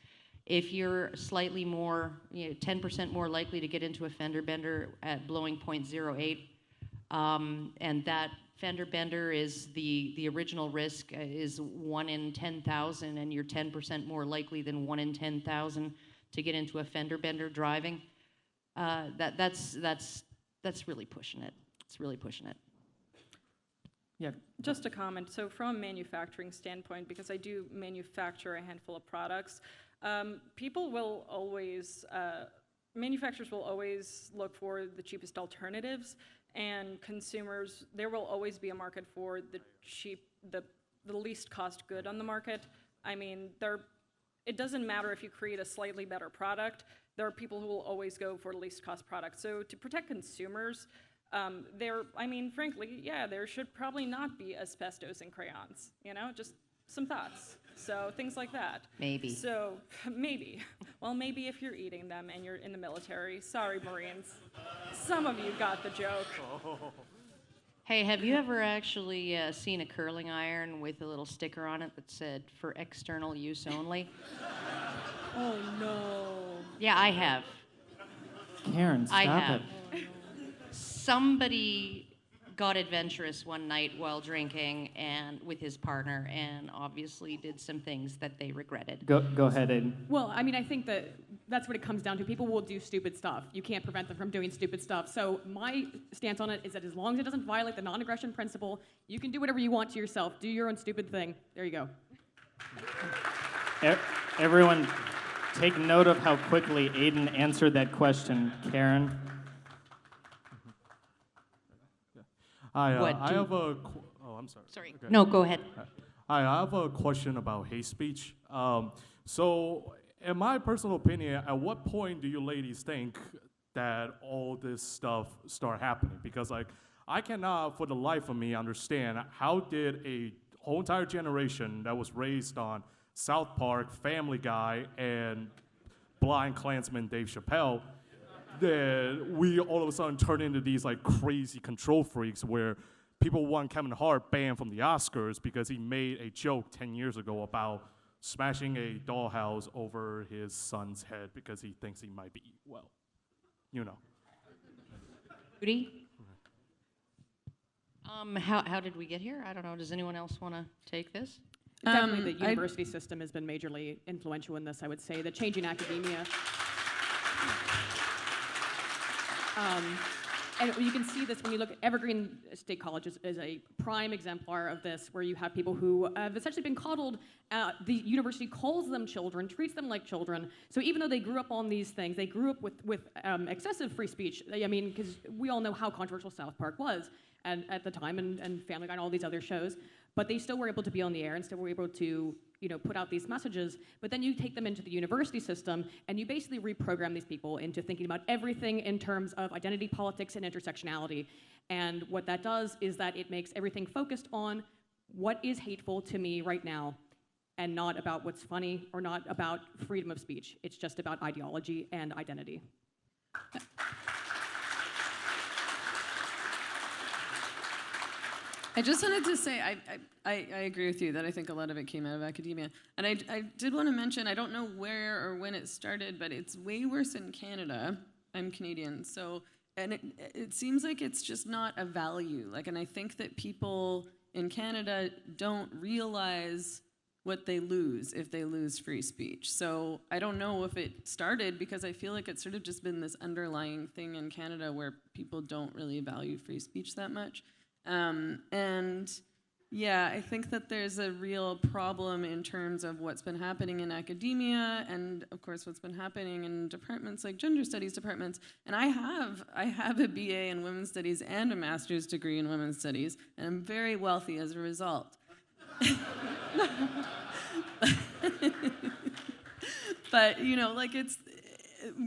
If you're slightly more, 10% more likely to get into a fender bender at blowing 0.08, and that fender bender is the original risk is 1 in 10,000, and you're 10% more likely than 1 in 10,000 to get into a fender bender driving. That's really pushing it. It's really pushing it. Yeah. Just a comment. So from a manufacturing standpoint, because I do manufacture a handful of products, people will always, manufacturers will always look for the cheapest alternatives, and consumers, there will always be a market for the least cost good on the market. I mean, it doesn't matter if you create a slightly better product, there are people who will always go for the least cost product. So to protect consumers, I mean, frankly, yeah, there should probably not be asbestos in crayons, you know, just some thoughts. So things like that. Maybe. So maybe. Well, maybe if you're eating them and you're in the military. Sorry, Marines. Some of you got the joke. Hey, have you ever actually seen a curling iron with a little sticker on it that said, "For external use only"? Oh, no. Yeah, I have. Karen, stop I have. it. Somebody got adventurous one night while drinking and with his partner, and obviously did some things that they regretted. Go ahead, Aydin. Well, I mean, I think that's what it comes down to. People will do stupid stuff. You can't prevent them from doing stupid stuff. So my stance on it is that as long as it doesn't violate the non-aggression principle, you can do whatever you want to yourself. Do your own stupid thing. There you go. Everyone, take note of how quickly Aydin answered that question. Karen? Hi, What I do- have a. Oh, I'm sorry. Sorry. Okay. No, go ahead. Hi, I have a question about hate speech. So, in my personal opinion, at what point do you ladies think that all this stuff start happening? Because, like, I cannot, for the life of me, understand how did a whole entire generation that was raised on South Park, Family Guy, and Blind Klansman Dave Chappelle, that we all of a sudden turn into these like crazy control freaks where people want Kevin Hart banned from the Oscars because he made a joke 10 years ago about smashing a dollhouse over his son's head because he thinks he might be well. You know. Rudy? How did we get here? I don't know. Does anyone else want to take this? Definitely the university system has been majorly influential in this, I would say. The changing academia. And you can see this when you look at Evergreen State College is a prime exemplar of this, where you have people who have essentially been coddled. The university calls them children, treats them like children. So even though they grew up on these things, they grew up with excessive free speech. I mean, because we all know how controversial South Park was at the time, and Family Guy and all these other shows. But they still were able to be on the air and still were able to, put out these messages. But then you take them into the university system and you basically reprogram these people into thinking about everything in terms of identity politics and intersectionality. And what that does is that it makes everything focused on what is hateful to me right now, and not about what's funny or not about freedom of speech. It's just about ideology and identity. I just wanted to say I agree with you that I think a lot of it came out of academia. And I did want to mention, I don't know where or when it started, but it's way worse in Canada. I'm Canadian, so, and it seems like it's just not a value. And I think that people in Canada don't realize what they lose if they lose free speech. So I don't know if it started, because I feel like it's sort of just been this underlying thing in Canada where people don't really value free speech that much. And yeah, I think that there's a real problem in terms of what's been happening in academia, and of course what's been happening in departments like gender studies departments. And I have a BA in women's studies and a master's degree in women's studies, and I'm very wealthy as a result. But it's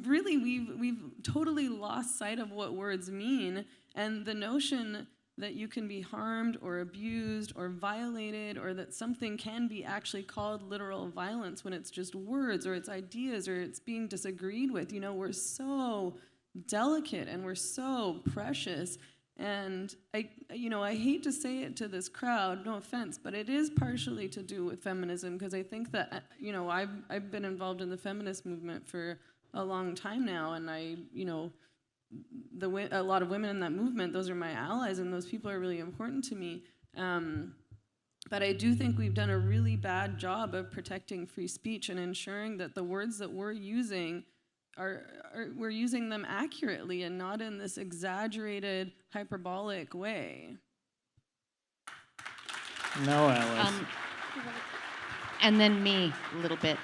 really, we've totally lost sight of what words mean, and the notion that you can be harmed or abused or violated, or that something can be actually called literal violence when it's just words or it's ideas or it's being disagreed with. We're so delicate and we're so precious. And I hate to say it to this crowd, no offense, but it is partially to do with feminism, because I think that, I've been involved in the feminist movement for a long time now, and a lot of women in that movement, those are my allies, and those people are really important to me. But I do think we've done a really bad job of protecting free speech and ensuring that the words that we're using we're using them accurately and not in this exaggerated, hyperbolic way. No, Alice. And then me, a little bit.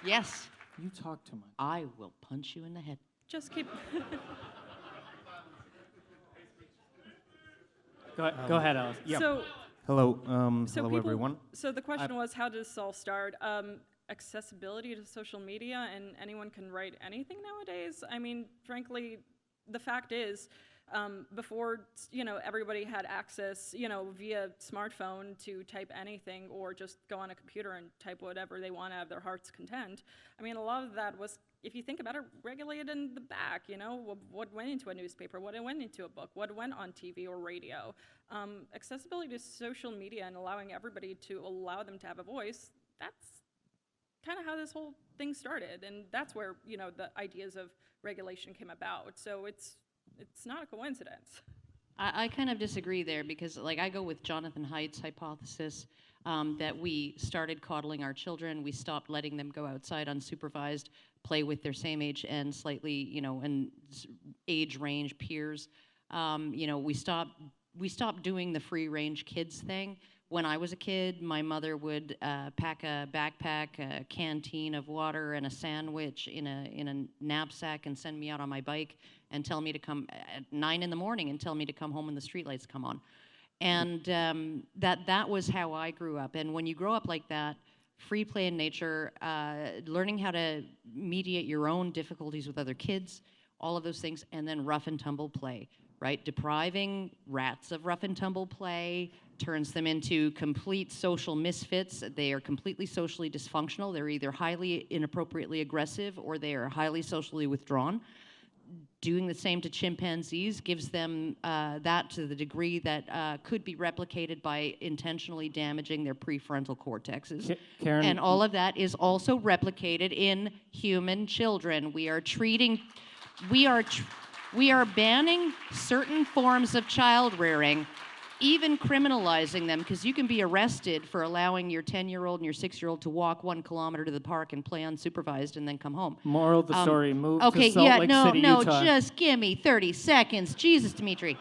Yes, You talk too much. I will punch you in the head. Just keep. Go ahead, Alice. So, Hello, so hello people, everyone. So the question was, how does this all start? Accessibility to social media, and anyone can write anything nowadays. I mean, frankly, the fact is, before everybody had access, via smartphone to type anything or just go on a computer and type whatever they want to have their heart's content. I mean, a lot of that was, if you think about it, regulated in the back. What went into a newspaper, what went into a book, what went on TV or radio. Accessibility to social media and allowing everybody to allow them to have a voice. That's kind of how this whole thing started, and that's where the ideas of regulation came about. So it's not a coincidence. I kind of disagree there because, I go with Jonathan Haidt's hypothesis that we started coddling our children. We stopped letting them go outside unsupervised, play with their same age and slightly, and age range peers. We stopped doing the free range kids thing. When I was a kid, my mother would pack a backpack, a canteen of water, and a sandwich in a knapsack and send me out on my bike and tell me to come at 9 in the morning and tell me to come home when the streetlights come on. And that was how I grew up. And when you grow up like that, free play in nature, learning how to mediate your own difficulties with other kids, all of those things, and then rough and tumble play, right? Depriving rats of rough and tumble play turns them into complete social misfits. They are completely socially dysfunctional. They're either highly inappropriately aggressive or they are highly socially withdrawn. Doing the same to chimpanzees gives them that to the degree that could be replicated by intentionally damaging their prefrontal cortexes. Karen, And all of that is also replicated in human children. We are banning certain forms of child rearing, even criminalizing them, because you can be arrested for allowing your 10-year-old and your 6-year-old to walk 1 kilometer to the park and play unsupervised and then come home. moral of the story, move Okay, to Salt yeah, Lake no, City, no, Utah. just give me 30 seconds. Jesus, Dimitri.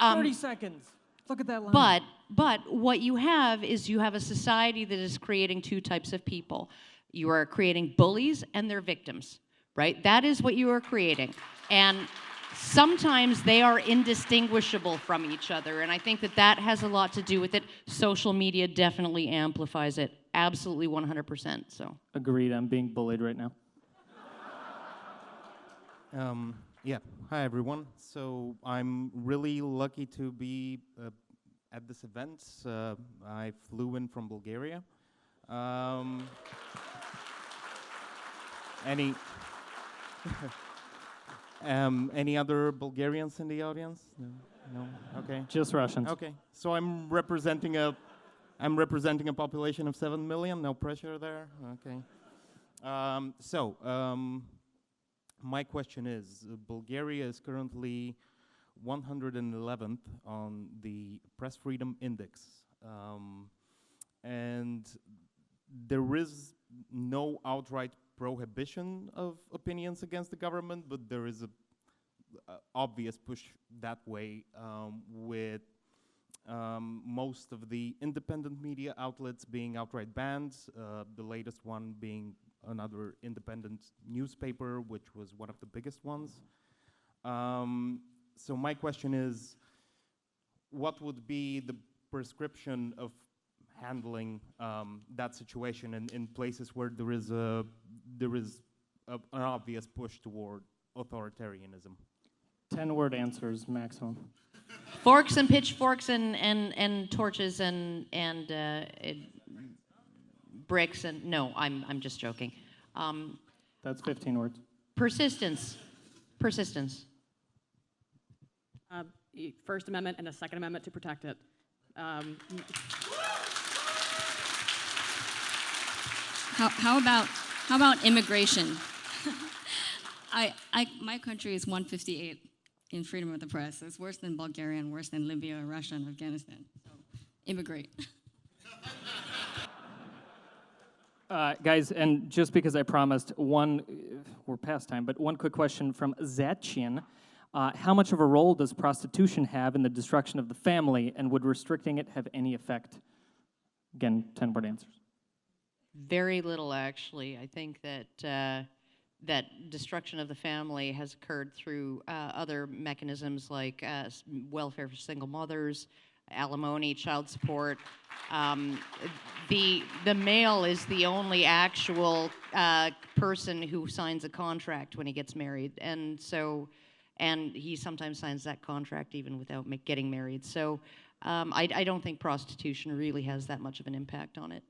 30 seconds. Look at that line. But what you have is you have a society that is creating two types of people. You are creating bullies and their victims, right? That is what you are creating. And sometimes they are indistinguishable from each other, and I think that has a lot to do with it. Social media definitely amplifies it, absolutely 100%. So Agreed, I'm being bullied right now. Yeah, hi everyone. So I'm really lucky to be at this event. I flew in from Bulgaria. Any other Bulgarians in the audience? No? No? Okay. Just Russians. Okay. So I'm representing a population of 7 million. No pressure there. Okay. My question is, Bulgaria is currently 111th on the Press Freedom Index, and there is no outright prohibition of opinions against the government, but there is a obvious push that way with most of the independent media outlets being outright banned, the latest one being another independent newspaper, which was one of the biggest ones. So my question is, what would be the prescription of handling that situation in places where there is an obvious push toward authoritarianism? 10-word answers maximum. forks and pitchforks and torches and bricks and no, I'm just joking. That's 15 words. Persistence. First Amendment and a Second Amendment to protect it. How about immigration? My country is 158 in freedom of the press. It's worse than Bulgaria and worse than Libya, Russia, and Afghanistan. So immigrate. Guys, and just because I promised we're past time, but one quick question from Zachin. How much of a role does prostitution have in the destruction of the family, and would restricting it have any effect? Again, 10-word answers. Very little, actually. I think that that destruction of the family has occurred through other mechanisms like welfare for single mothers, alimony, child support. The male is the only actual person who signs a contract when he gets married, and he sometimes signs that contract even without getting married. So I don't think prostitution really has that much of an impact on it.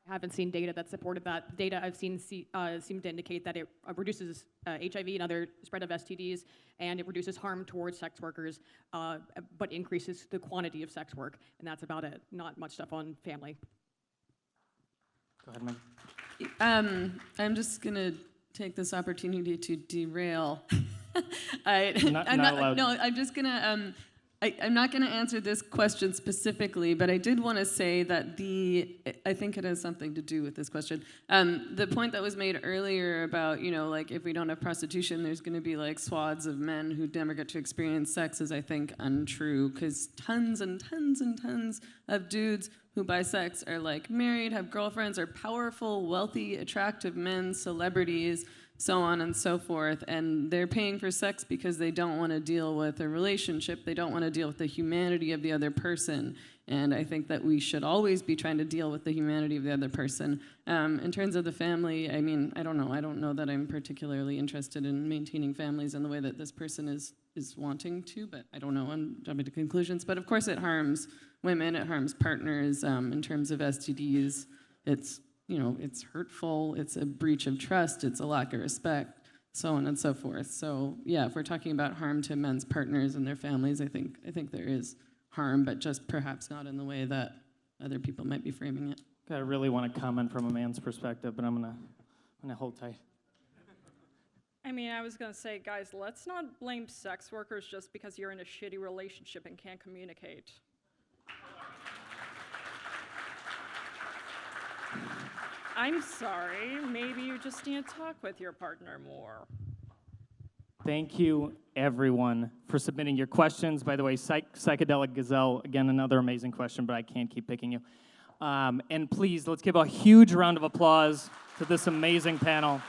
I haven't seen data that supported that. Data I've seen seem to indicate that it reduces HIV and other spread of STDs, and it reduces harm towards sex workers, but increases the quantity of sex work, and that's about it. Not much stuff on family. Go ahead, Megan. I'm just gonna take this opportunity to derail. Not allowed. No, I'm just gonna. I'm not going to answer this question specifically, but I did want to say that I think it has something to do with this question. The point that was made earlier about, like if we don't have prostitution, there's going to be like swaths of men who never get to experience sex is, I think, untrue, because tons and tons and tons of dudes who buy sex are like married, have girlfriends, are powerful, wealthy, attractive men, celebrities, so on and so forth, and they're paying for sex because they don't want to deal with a relationship, they don't want to deal with the humanity of the other person, and I think that we should always be trying to deal with the humanity of the other person. In terms of the family, I mean, I don't know that I'm particularly interested in maintaining families in the way that this person is wanting to, but I don't know, I'm jumping to conclusions, but of course it harms women, it harms partners. In terms of STDs, it's hurtful, it's a breach of trust, it's a lack of respect, so on and so forth. So yeah, if we're talking about harm to men's partners and their families, I think there is harm, but just perhaps not in the way that other people might be framing it. I really want to comment from a man's perspective, but I'm gonna hold tight. I mean, I was gonna say, guys, let's not blame sex workers just because you're in a shitty relationship and can't communicate. I'm sorry, maybe you just need to talk with your partner more. Thank you, everyone, for submitting your questions. By the way, Psychedelic Gazelle, again, another amazing question, but I can't keep picking you. And please, let's give a huge round of applause to this amazing panel.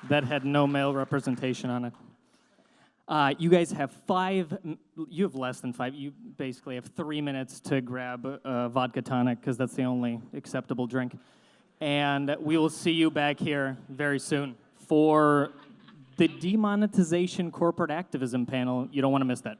That had no male representation on it. You guys have you have less than 5, you basically have 3 minutes to grab a vodka tonic, because that's the only acceptable drink. And we will see you back here very soon for the Demonetization Corporate Activism panel. You don't want to miss that.